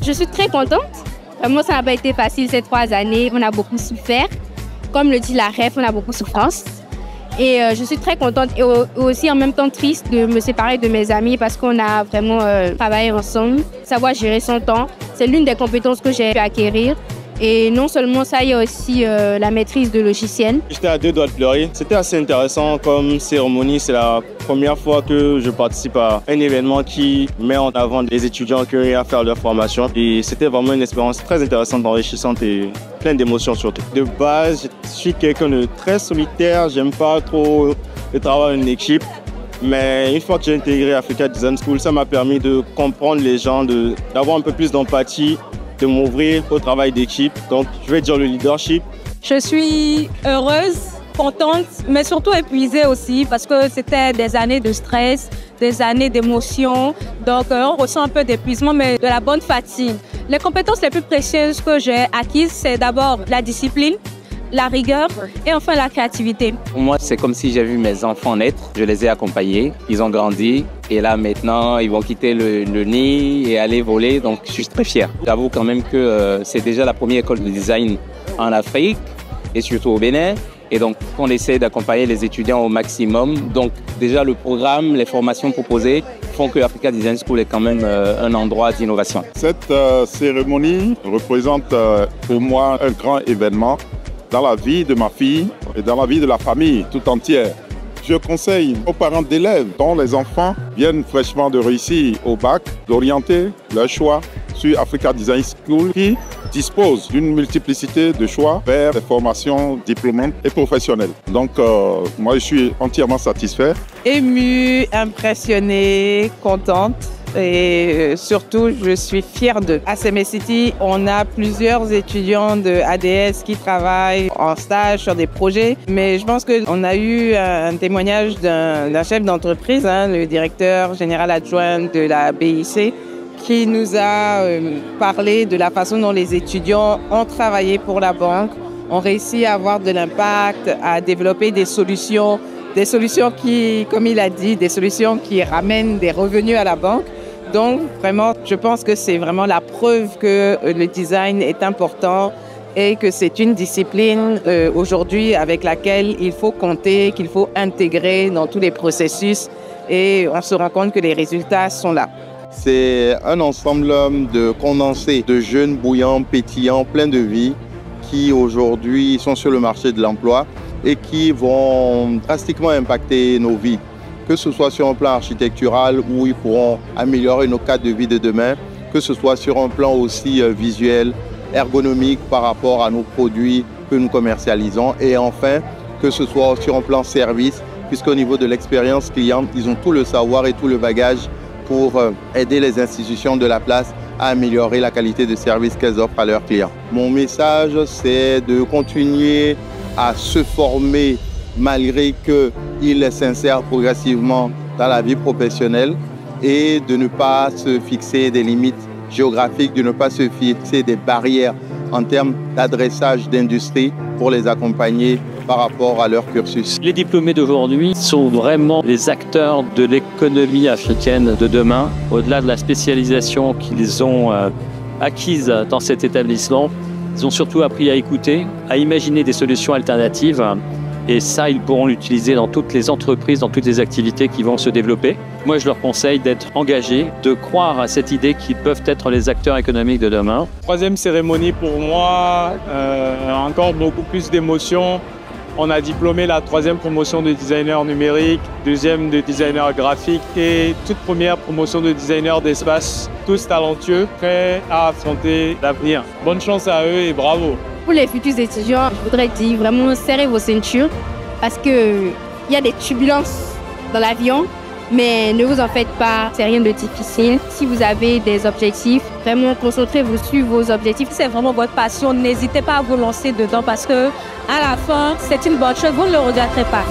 Je suis très contente. Vraiment, ça n'a pas été facile ces 3 années. On a beaucoup souffert. Comme le dit la REF, on a beaucoup de souffrance. Et je suis très contente et aussi en même temps triste de me séparer de mes amis parce qu'on a vraiment travaillé ensemble. Savoir gérer son temps, c'est l'une des compétences que j'ai pu acquérir. Et non seulement ça, il y a aussi la maîtrise de logiciel. J'étais à 2 doigts de pleurer. C'était assez intéressant comme cérémonie. C'est la première fois que je participe à un événement qui met en avant les étudiants qui ont à faire leur formation. Et c'était vraiment une expérience très intéressante, enrichissante et pleine d'émotions surtout. De base, je suis quelqu'un de très solitaire. J'aime pas trop le travail en équipe. Mais une fois que j'ai intégré Africa Design School, ça m'a permis de comprendre les gens, d'avoir un peu plus d'empathie, de m'ouvrir au travail d'équipe. Donc, je vais dire le leadership. Je suis heureuse, contente, mais surtout épuisée aussi parce que c'était des années de stress, des années d'émotions. Donc, on ressent un peu d'épuisement, mais de la bonne fatigue. Les compétences les plus précieuses que j'ai acquises, c'est d'abord la discipline, la rigueur et enfin la créativité. Pour moi, c'est comme si j'ai vu mes enfants naître. Je les ai accompagnés, ils ont grandi et là maintenant, ils vont quitter le nid et aller voler. Donc, je suis très fier. J'avoue quand même que c'est déjà la première école de design en Afrique et surtout au Bénin. Et donc, on essaie d'accompagner les étudiants au maximum. Donc, déjà, le programme, les formations proposées font que Africa Design School est quand même un endroit d'innovation. Cette cérémonie représente pour moi un grand événement dans la vie de ma fille et dans la vie de la famille tout entière. Je conseille aux parents d'élèves dont les enfants viennent fraîchement de réussir au bac d'orienter leur choix sur Africa Design School qui dispose d'une multiplicité de choix vers des formations diplômantes et professionnelles. Donc moi je suis entièrement satisfait. Émue, impressionnée, contente. Et surtout, je suis fière d'eux. À CME City, on a plusieurs étudiants de ADS qui travaillent en stage sur des projets. Mais je pense qu'on a eu un témoignage d'un chef d'entreprise, le directeur général adjoint de la BIC, qui nous a parlé de la façon dont les étudiants ont travaillé pour la banque, ont réussi à avoir de l'impact, à développer des solutions qui, comme il a dit, des solutions qui ramènent des revenus à la banque. Donc, vraiment, je pense que c'est vraiment la preuve que le design est important et que c'est une discipline aujourd'hui avec laquelle il faut compter, qu'il faut intégrer dans tous les processus et on se rend compte que les résultats sont là. C'est un ensemble de condensés, de jeunes bouillants, pétillants, pleins de vie qui aujourd'hui sont sur le marché de l'emploi et qui vont drastiquement impacter nos vies, que ce soit sur un plan architectural où ils pourront améliorer nos cadres de vie de demain, que ce soit sur un plan aussi visuel, ergonomique par rapport à nos produits que nous commercialisons et enfin que ce soit sur un plan service, puisqu'au niveau de l'expérience client, ils ont tout le savoir et tout le bagage pour aider les institutions de la place à améliorer la qualité de service qu'elles offrent à leurs clients. Mon message, c'est de continuer à se former malgré qu'il s'insère progressivement dans la vie professionnelle et de ne pas se fixer des limites géographiques, de ne pas se fixer des barrières en termes d'adressage d'industrie pour les accompagner par rapport à leur cursus. Les diplômés d'aujourd'hui sont vraiment les acteurs de l'économie africaine de demain. Au-delà de la spécialisation qu'ils ont acquise dans cet établissement, ils ont surtout appris à écouter, à imaginer des solutions alternatives. Et ça, ils pourront l'utiliser dans toutes les entreprises, dans toutes les activités qui vont se développer. Moi, je leur conseille d'être engagés, de croire à cette idée qu'ils peuvent être les acteurs économiques de demain. Troisième cérémonie pour moi, encore beaucoup plus d'émotions. On a diplômé la 3e promotion de designer numérique, 2e de designer graphique et toute première promotion de designer d'espace. Tous talentueux, prêts à affronter l'avenir. Bonne chance à eux et bravo. Pour les futurs étudiants, je voudrais dire vraiment serrez vos ceintures parce qu'il y a des turbulences dans l'avion, mais ne vous en faites pas, c'est rien de difficile. Si vous avez des objectifs, vraiment concentrez-vous sur vos objectifs. C'est vraiment votre passion, n'hésitez pas à vous lancer dedans parce que à la fin, c'est une bonne chose, vous ne le regretterez pas.